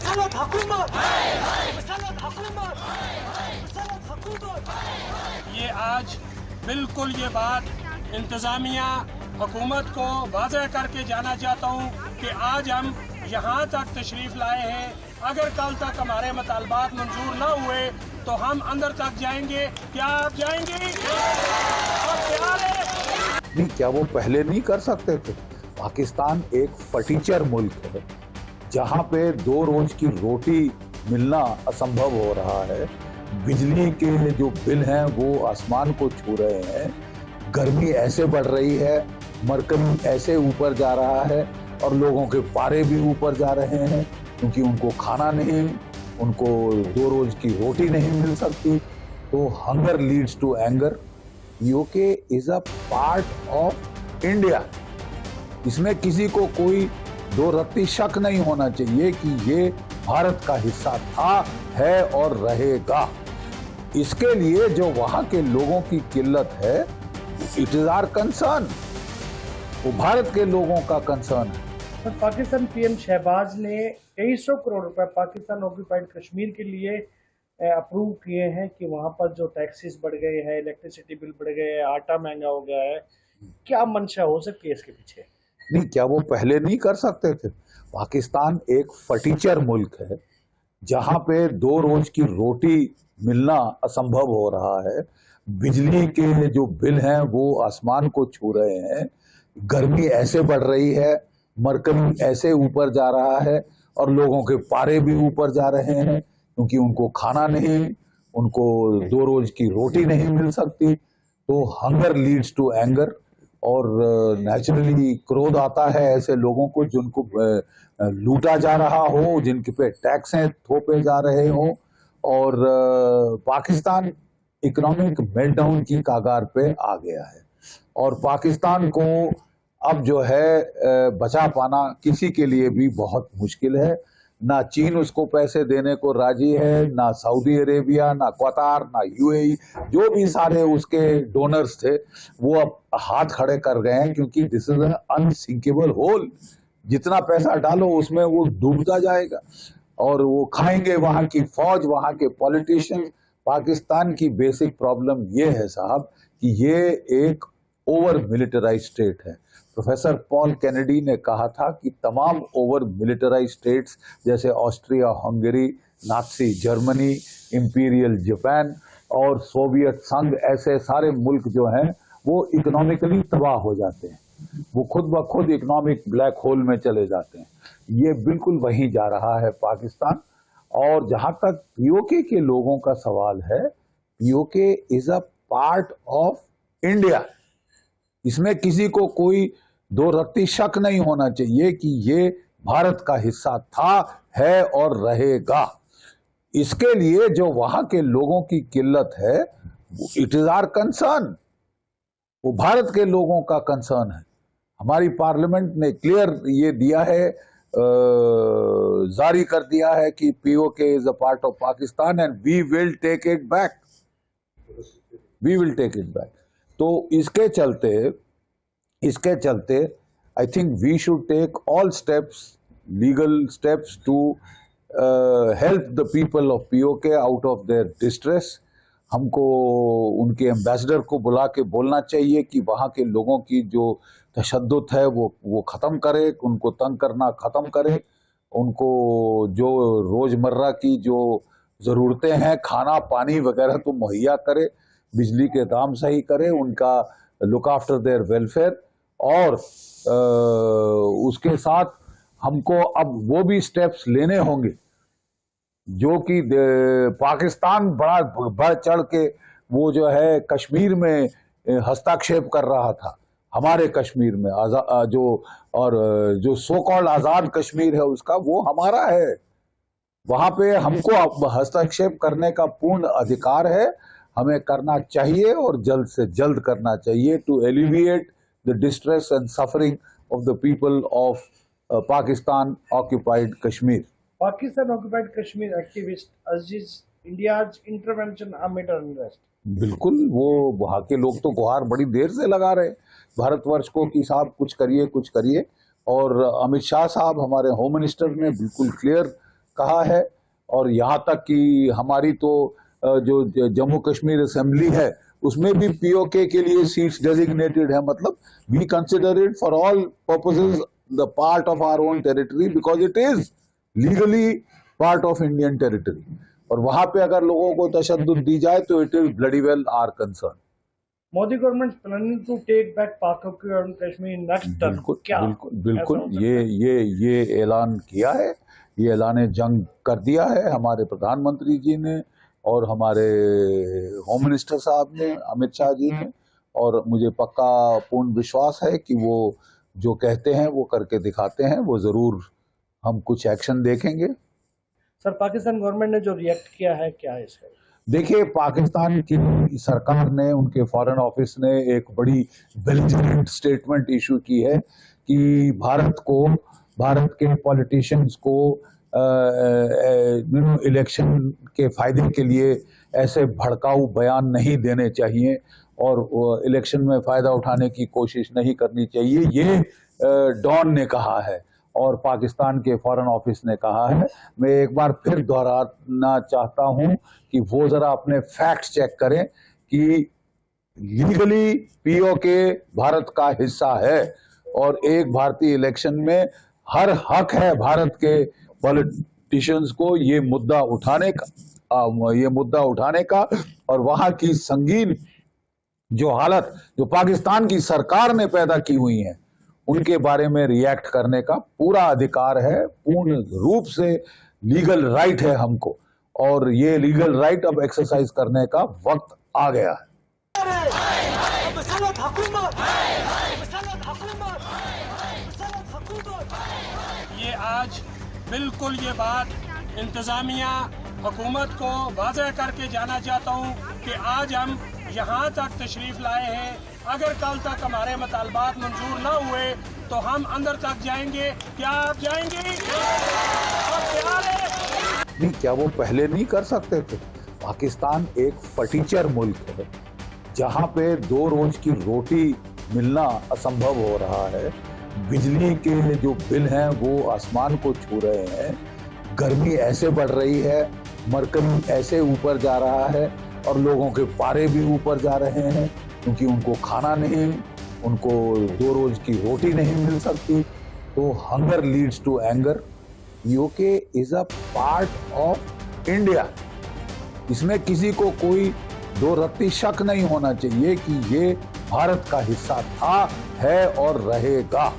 मसलत हुकूमत, मसलत हुकूमत, मसलत हुकूमत। ये आज बिल्कुल ये बात इंतज़ामिया हुकूमत को वाज़ह करके जाना चाहता हूँ कि आज हम यहाँ तक तशरीफ़ लाए हैं। अगर कल तक हमारे मुतालबात मंजूर न हुए तो हम अंदर तक जाएंगे। क्या आप जाएंगे? आप तैयार हैं? नहीं, क्या वो पहले नहीं कर सकते थे? पाकिस्तान एक फटीचर मुल्क है जहाँ पे 2 रोज की रोटी मिलना असंभव हो रहा है। बिजली के जो बिल हैं वो आसमान को छू रहे हैं। गर्मी ऐसे बढ़ रही है, मरकरी ऐसे ऊपर जा रहा है और लोगों के पारे भी ऊपर जा रहे हैं क्योंकि उनको खाना नहीं, उनको 2 रोज की रोटी नहीं मिल सकती। तो hunger leads to anger. UK is a part of India. इसमें किसी को कोई दो रत्ती शक नहीं होना चाहिए कि ये भारत का हिस्सा था, है और रहेगा। इसके लिए जो वहां के लोगों की किल्लत है, इट इज आवर कंसर्न। वो भारत के लोगों का कंसर्न है। तो पाकिस्तान पीएम शहबाज ने 2300 करोड़ रुपए पाकिस्तान ऑक्यूपाइड कश्मीर के लिए अप्रूव किए हैं कि वहां पर जो टैक्सेस बढ़ गए हैं, इलेक्ट्रिसिटी बिल बढ़ गए हैं, आटा महंगा हो गया है, क्या मंशा हो सकती है इसके पीछे? नहीं, क्या वो पहले नहीं कर सकते थे? पाकिस्तान एक फटीचर मुल्क है जहां पे 2 रोज की रोटी मिलना असंभव हो रहा है। बिजली के जो बिल हैं वो आसमान को छू रहे हैं। गर्मी ऐसे बढ़ रही है, मरकरी ऐसे ऊपर जा रहा है और लोगों के पारे भी ऊपर जा रहे हैं क्योंकि उनको खाना नहीं, उनको 2 रोज की रोटी नहीं मिल सकती। तो हंगर लीड्स टू एंगर और नेचुरली क्रोध आता है ऐसे लोगों को जिनको लूटा जा रहा हो, जिनके पे टैक्सें थोपे जा रहे हो। और पाकिस्तान इकोनॉमिक मेल्टडाउन की कगार पे आ गया है और पाकिस्तान को अब जो है बचा पाना किसी के लिए भी बहुत मुश्किल है। ना चीन उसको पैसे देने को राजी है, ना सऊदी अरेबिया, ना कतार, ना यूएई। जो भी सारे उसके डोनर्स थे वो अब हाथ खड़े कर गए हैं क्योंकि this is an unsinkable hole. जितना पैसा डालो उसमें वो डूबता जाएगा और वो खाएंगे वहां की फौज, वहां के पॉलिटिशियंस। पाकिस्तान की बेसिक प्रॉब्लम ये है साहब कि ये एक ओवर मिलिटराइज स्टेट है। प्रोफेसर पॉल कैनेडी ने कहा था कि तमाम ओवर मिलिटराइज स्टेट्स जैसे Austria, Hungary, Nazi Germany, imperial Japan और सोवियत संघ, ऐसे सारे मुल्क जो हैं वो इकोनॉमिकली तबाह हो जाते हैं। वो खुद ब खुद इकोनॉमिक ब्लैक होल में चले जाते हैं। ये बिल्कुल वहीं जा रहा है पाकिस्तान। और जहां तक पीओके के लोगों का सवाल है, PoK is a part of India. इसमें किसी को कोई दो रत्ती शक नहीं होना चाहिए कि ये भारत का हिस्सा था, है और रहेगा। इसके लिए जो वहां के लोगों की किल्लत है, इट इज आवर कंसर्न। वो भारत के लोगों का कंसर्न है। हमारी पार्लियामेंट ने क्लियर ये दिया है, जारी कर दिया है कि PoK is a part of Pakistan and we will take it back. We will take it back. तो इसके चलते I think we should take all steps, legal steps to help the people of PoK out of their distress. हमको उनके ambassador को बुला के बोलना चाहिए कि वहाँ के लोगों की जो तशद्दुद है वो ख़त्म करे, उनको तंग करना ख़त्म करे, उनको जो रोज़मर्रा की जो ज़रूरतें हैं, खाना पानी वगैरह तो मुहैया करे, बिजली के दाम सही करे, उनका लुक आफ्टर देयर वेलफेयर। और उसके साथ हमको अब वो भी स्टेप्स लेने होंगे जो कि पाकिस्तान बड़ा बढ़ चढ़ के वो जो है कश्मीर में हस्तक्षेप कर रहा था, हमारे कश्मीर में जो सो कॉल्ड आज़ाद कश्मीर है उसका, वो हमारा है। वहां पे हमको अब हस्तक्षेप करने का पूर्ण अधिकार है, हमें करना चाहिए और जल्द से जल्द करना चाहिए to alleviate the distress and suffering of the people of Pakistan occupied Kashmir. Pakistan occupied Kashmir activist urges India's intervention amid unrest. बिल्कुल, वो वहाँ के लोग तो गुहार बड़ी देर से लगा रहे भारतवर्ष को कि साहब कुछ करिए, कुछ करिए। और अमित शाह साहब, हमारे होम मिनिस्टर ने बिल्कुल क्लियर कहा है। और यहाँ तक कि हमारी तो जो जम्मू कश्मीर असेंबली है उसमें भी पीओके के लिए सीट्स डेजिग्नेटेड है। मतलब we consider it for all purposes the part of our own territory because it is legally part of Indian territory. और वहां पे अगर लोगों को तशद्दुद दी जाए तो it is bloody well our concern. Modi government planning to take back Pak और कश्मीर नेक्स्ट टर्म। बिल्कुल क्या बिल्कुल ये ऐलान किया है, ये ऐलान जंग कर दिया है हमारे प्रधानमंत्री जी ने और हमारे होम मिनिस्टर साहब ने, अमित शाह जी ने। और मुझे पक्का पूर्ण विश्वास है कि वो जो कहते हैं वो करके दिखाते हैं। वो जरूर हम कुछ एक्शन देखेंगे। सर, पाकिस्तान गवर्नमेंट ने जो रिएक्ट किया है क्या है इसका? देखिए, पाकिस्तान की सरकार ने, उनके फॉरेन ऑफिस ने एक बड़ी बेलिजरेंट स्टेटमेंट इशू की है कि भारत के पॉलिटिशियंस को इलेक्शन के फायदे के लिए ऐसे भड़काऊ बयान नहीं देने चाहिए और इलेक्शन में फायदा उठाने की कोशिश नहीं करनी चाहिए। ये डॉन ने कहा है और पाकिस्तान के फॉरेन ऑफिस ने कहा है। मैं एक बार फिर दोहराना चाहता हूं कि वो जरा अपने फैक्ट्स चेक करें कि लीगली पीओके भारत का हिस्सा है और एक भारतीय इलेक्शन में हर हक है भारत के पॉलिटिशियंस को ये मुद्दा उठाने का और वहां की संगीन जो हालत जो पाकिस्तान की सरकार ने पैदा की हुई है उनके बारे में रिएक्ट करने का पूरा अधिकार है। पूर्ण रूप से लीगल राइट है हमको और ये लीगल राइट अब एक्सरसाइज करने का वक्त आ गया है। ये आज बिल्कुल ये बात इंतजामिया हुकूमत को वाज़ेह करके जाना चाहता हूँ कि आज हम यहाँ तक तशरीफ लाए हैं। अगर कल तक हमारे मुतालबात मंजूर ना हुए तो हम अंदर तक जाएंगे। क्या आप जाएंगे? आप तैयार हैं? नहीं, क्या वो पहले नहीं कर सकते थे? पाकिस्तान एक फटीचर मुल्क है जहाँ पे 2 रोज की रोटी मिलना असंभव हो रहा है। बिजली के जो बिल हैं वो आसमान को छू रहे हैं। गर्मी ऐसे बढ़ रही है, मरकरी ऐसे ऊपर जा रहा है और लोगों के पारे भी ऊपर जा रहे हैं क्योंकि उनको खाना नहीं, उनको 2 रोज की रोटी नहीं मिल सकती। तो hunger leads to anger. UK is a part of India. इसमें किसी को कोई दो रत्ती शक नहीं होना चाहिए कि ये भारत का हिस्सा था, है और रहेगा।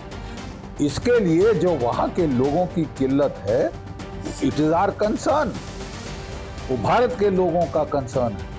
इसके लिए जो वहां के लोगों की किल्लत है, इट इज आवर कंसर्न। वो भारत के लोगों का कंसर्न है।